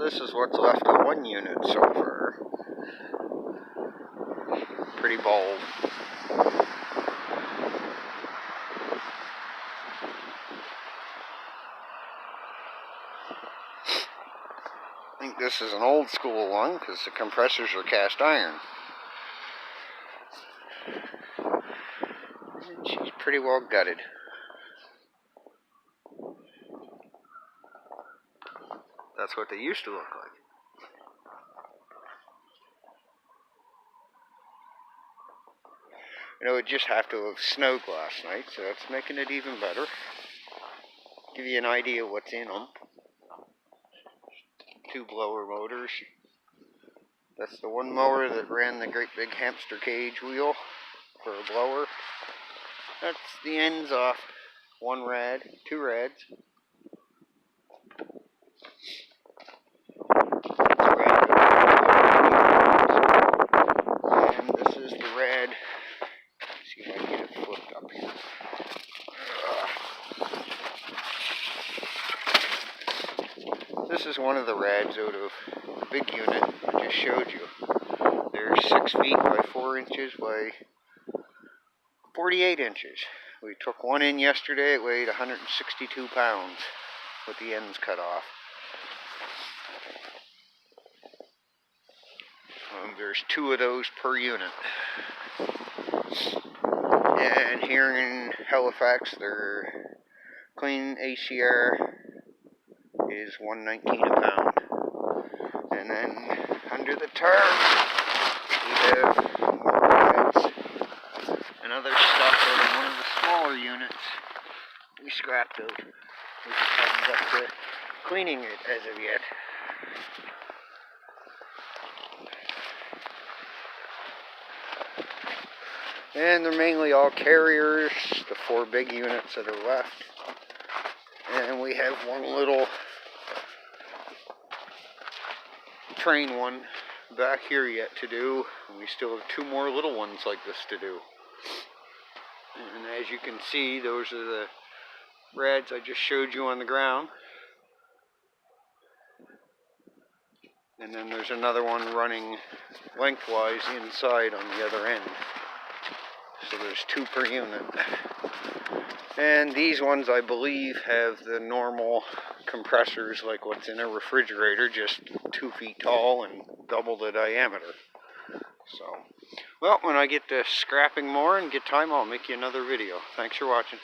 this is what's left of one unit so far. Pretty bold. I think this is an old school one because the compressors are cast iron. And she's pretty well gutted. That's what they used to look like. You know, it just have to have snowed last night, so that's making it even better. Give you an idea what's in them. 2 blower motors. That's the one mower that ran the great big hamster cage wheel for a blower. That's the ends off 1 rad, 2 rads. And this is the rad. Let's see if I can get it flipped up here. This is one of the rads out of the big unit I just showed you. They're 6 feet by 4 inches by 48 inches. We took one in yesterday. It weighed 162 pounds with the ends cut off. There's 2 of those per unit. And here in Halifax, their clean ACR is $1.19 a pound. And then under the tarp, we have more rads and other stuff out of one of the smaller units we scrapped out. We just haven't got to cleaning it as of yet. And they're mainly all carriers, the 4 big units that are left. And we have one little train one back here yet to do. And we still have 2 more little ones like this to do. And as you can see, those are the rads I just showed you on the ground. And then there's another one running lengthwise inside on the other end. So there's 2 per unit. And these ones, I believe, have the normal compressors like what's in a refrigerator, just 2 feet tall and double the diameter. So, well, when I get to scrapping more and get time, I'll make you another video. Thanks for watching.